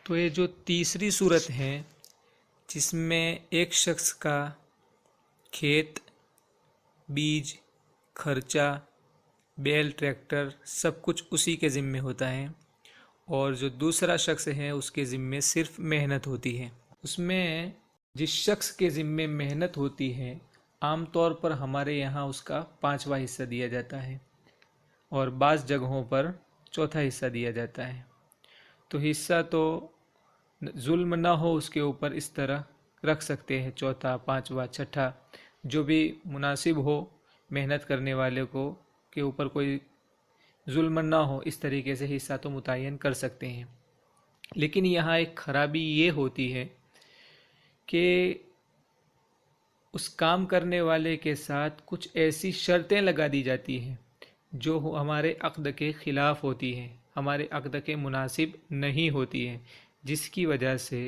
تو یہ جو تیسری صورت ہے جس میں ایک شخص کا کھیت، بیج، خرچہ، بیل، ٹریکٹر سب کچھ اسی کے ذمے ہوتا ہے، اور جو دوسرا شخص ہے اس کے ذمے صرف محنت ہوتی ہے۔ اس میں جس شخص کے ذمے محنت ہوتی ہے عام طور پر ہمارے یہاں اس کا 5واں حصہ دیا جاتا ہے، اور بعض جگہوں پر چوتھا حصہ دیا جاتا ہے۔ تو حصہ تو ظلم نہ ہو اس کے اوپر اس طرح رکھ سکتے ہیں، چوتھا، پانچواں، چھٹا، جو بھی مناسب ہو محنت کرنے والے کو کے اوپر کوئی ظلم نہ ہو، اس طریقے سے حصہ تو متعین کر سکتے ہیں۔ لیکن یہاں ایک خرابی یہ ہوتی ہے کہ اس کام کرنے والے کے ساتھ کچھ ایسی شرطیں لگا دی جاتی ہیں جو ہمارے عقد کے خلاف ہوتی ہیں، ہمارے عقد کے مناسب نہیں ہوتی ہیں، جس کی وجہ سے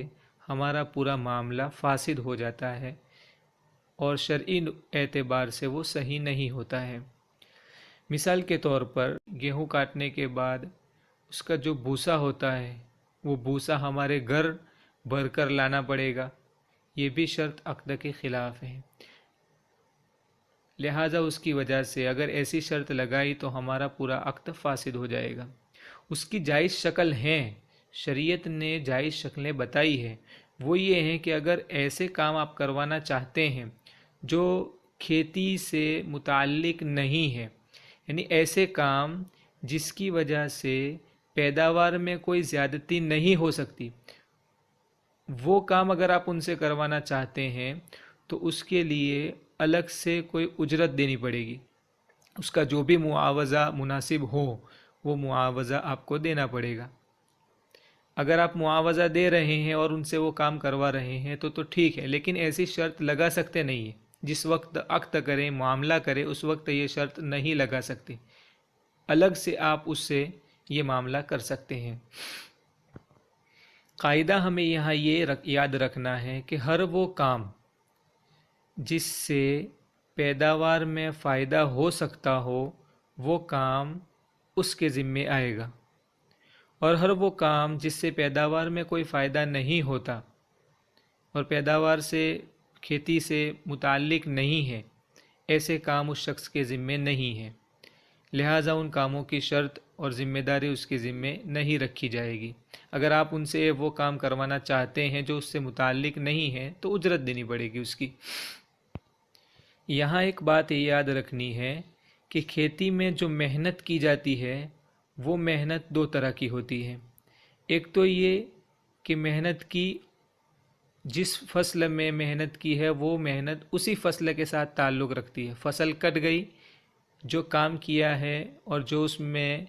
ہمارا پورا معاملہ فاسد ہو جاتا ہے اور شرعی اعتبار سے وہ صحیح نہیں ہوتا ہے۔ مثال کے طور پر گیہوں کاٹنے کے بعد اس کا جو بھوسا ہوتا ہے وہ بھوسا ہمارے گھر بھر کر لانا پڑے گا، یہ بھی شرط عقد کے خلاف ہے۔ لہٰذا اس کی وجہ سے اگر ایسی شرط لگائی تو ہمارا پورا عقد فاسد ہو جائے گا۔ اس کی جائز شکل ہیں، شریعت نے جائز شکلیں بتائی ہیں، وہ یہ ہیں کہ اگر ایسے کام آپ کروانا چاہتے ہیں جو کھیتی سے متعلق نہیں ہے، یعنی ایسے کام جس کی وجہ سے پیداوار میں کوئی زیادتی نہیں ہو سکتی، وہ کام اگر آپ ان سے کروانا چاہتے ہیں تو اس کے لیے الگ سے کوئی اجرت دینی پڑے گی، اس کا جو بھی معاوضہ مناسب ہو وہ معاوضہ آپ کو دینا پڑے گا۔ اگر آپ معاوضہ دے رہے ہیں اور ان سے وہ کام کروا رہے ہیں تو ٹھیک ہے، لیکن ایسی شرط لگا سکتے نہیں ہیں، جس وقت عقد کریں، معاملہ کریں، اس وقت یہ شرط نہیں لگا سکتے، الگ سے آپ اس سے یہ معاملہ کر سکتے ہیں۔ قاعدہ ہمیں یہاں یہ یاد رکھنا ہے کہ ہر وہ کام جس سے پیداوار میں فائدہ ہو سکتا ہو وہ کام اس کے ذمے آئے گا، اور ہر وہ کام جس سے پیداوار میں کوئی فائدہ نہیں ہوتا اور پیداوار سے، کھیتی سے متعلق نہیں ہے، ایسے کام اس شخص کے ذمے نہیں ہیں، لہٰذا ان کاموں کی شرط اور ذمہ داری اس کے ذمے نہیں رکھی جائے گی۔ اگر آپ ان سے وہ کام کروانا چاہتے ہیں جو اس سے متعلق نہیں ہے تو اجرت دینی پڑے گی اس کی۔ یہاں ایک بات یاد رکھنی ہے کہ کھیتی میں جو محنت کی جاتی ہے وہ محنت دو طرح کی ہوتی ہے۔ ایک تو یہ کہ محنت کی، جس فصل میں محنت کی ہے وہ محنت اسی فصل کے ساتھ تعلق رکھتی ہے، فصل کٹ گئی، جو کام کیا ہے اور جو اس میں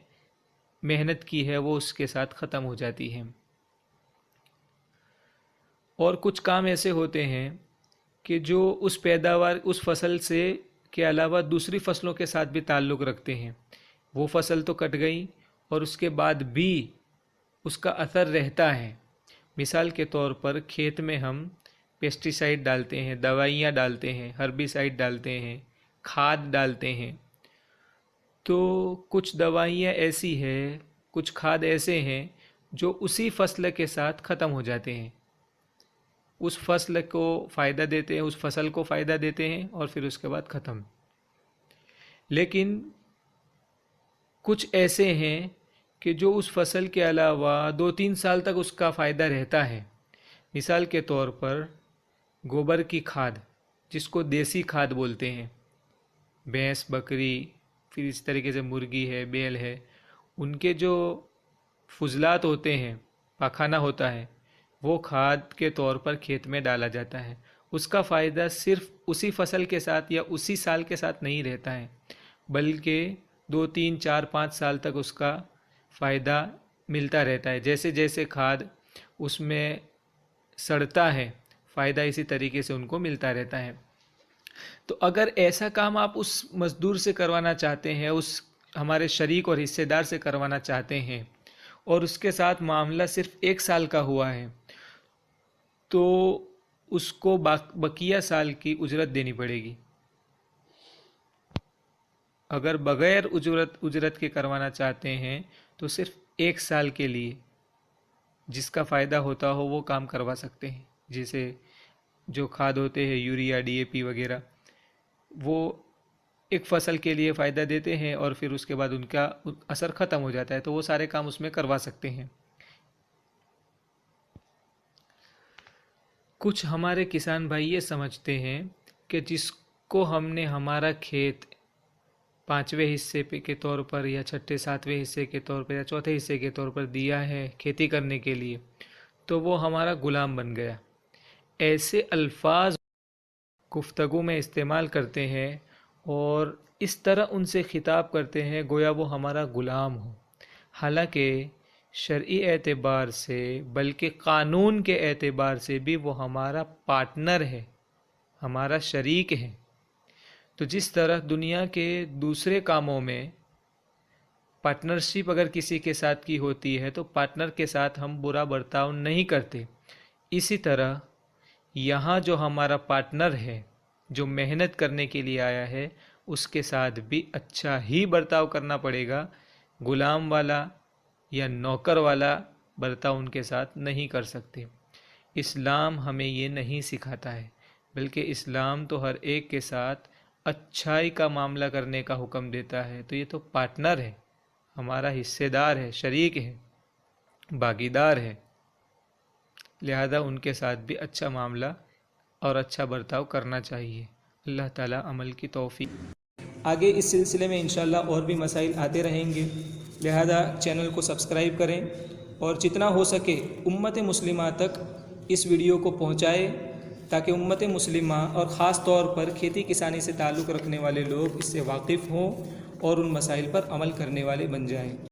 محنت کی ہے وہ اس کے ساتھ ختم ہو جاتی ہے۔ اور کچھ کام ایسے ہوتے ہیں کہ جو اس پیداوار، اس فصل سے کے علاوہ دوسری فصلوں کے ساتھ بھی تعلق رکھتے ہیں، وہ فصل تو کٹ گئی اور اس کے بعد بھی اس کا اثر رہتا ہے۔ مثال کے طور پر کھیت میں ہم پیسٹی سائڈ ڈالتے ہیں، دوائیاں ڈالتے ہیں، ہربی سائڈ ڈالتے ہیں، کھاد ڈالتے ہیں، تو کچھ دوائیاں ایسی ہیں، کچھ کھاد ایسے ہیں جو اسی فصل کے ساتھ ختم ہو جاتے ہیں، اس فصل کو فائدہ دیتے ہیں، اس فصل کو فائدہ دیتے ہیں اور پھر اس کے بعد ختم۔ لیکن کچھ ایسے ہیں کہ جو اس فصل کے علاوہ 2-3 سال تک اس کا فائدہ رہتا ہے۔ مثال کے طور پر گوبر کی کھاد، جس کو دیسی کھاد بولتے ہیں، بھینس، بکری، پھر اس طریقے سے مرغی ہے، بیل ہے، ان کے جو فضلات ہوتے ہیں، پاخانہ ہوتا ہے، وہ کھاد کے طور پر کھیت میں ڈالا جاتا ہے۔ اس کا فائدہ صرف اسی فصل کے ساتھ یا اسی سال کے ساتھ نہیں رہتا ہے، بلکہ 2-3-4-5 سال تک اس کا فائدہ ملتا رہتا ہے۔ جیسے جیسے کھاد اس میں سڑتا ہے، فائدہ اسی طریقے سے ان کو ملتا رہتا ہے۔ تو اگر ایسا کام آپ اس مزدور سے کروانا چاہتے ہیں، اس ہمارے شریک اور حصے دار سے کروانا چاہتے ہیں، اور اس کے ساتھ معاملہ صرف 1 سال کا ہوا ہے، تو اس کو بقیہ سال کی اجرت دینی پڑے گی۔ اگر بغیر اجرت کے کروانا چاہتے ہیں تو صرف 1 سال کے لیے جس کا فائدہ ہوتا ہو وہ کام کروا سکتے ہیں. جیسے جو کھاد ہوتے ہیں یوریا DAP وغیرہ، وہ ایک فصل کے لیے فائدہ دیتے ہیں اور پھر اس کے بعد ان کا اثر ختم ہو جاتا ہے، تو وہ سارے کام اس میں کروا سکتے ہیں. کچھ ہمارے کسان بھائی یہ سمجھتے ہیں کہ جس کو ہم نے ہمارا کھیت 5ویں حصے کے طور پر یا 6 7ویں حصے کے طور پر یا 4تھے حصے کے طور پر دیا ہے کھیتی کرنے کے لیے، تو وہ ہمارا غلام بن گیا. ایسے الفاظ گفتگو میں استعمال کرتے ہیں اور اس طرح ان سے خطاب کرتے ہیں گویا وہ ہمارا غلام ہو، حالانکہ شرعی اعتبار سے بلکہ قانون کے اعتبار سے بھی وہ ہمارا پارٹنر ہے، ہمارا شریک ہے. تو جس طرح دنیا کے دوسرے کاموں میں پارٹنرشپ اگر کسی کے ساتھ کی ہوتی ہے تو پارٹنر کے ساتھ ہم برا برتاؤ نہیں کرتے، اسی طرح یہاں جو ہمارا پارٹنر ہے جو محنت کرنے کے لیے آیا ہے اس کے ساتھ بھی اچھا ہی برتاؤ کرنا پڑے گا. غلام والا یا نوکر والا برتاؤ ان کے ساتھ نہیں کر سکتے. اسلام ہمیں یہ نہیں سکھاتا ہے، بلکہ اسلام تو ہر ایک کے ساتھ اچھائی کا معاملہ کرنے کا حکم دیتا ہے. تو یہ تو پارٹنر ہے، ہمارا حصے دار ہے، شریک ہے، بھاگیدار ہے، لہذا ان کے ساتھ بھی اچھا معاملہ اور اچھا برتاؤ کرنا چاہیے. اللہ تعالیٰ عمل کی توفیق. آگے اس سلسلے میں انشاءاللہ اور بھی مسائل آتے رہیں گے، لہذا چینل کو سبسکرائب کریں اور جتنا ہو سکے امت مسلمہ تک اس ویڈیو کو پہنچائے تاکہ امت مسلمہ اور خاص طور پر کھیتی کسانی سے تعلق رکھنے والے لوگ اس سے واقف ہوں اور ان مسائل پر عمل کرنے والے بن جائیں.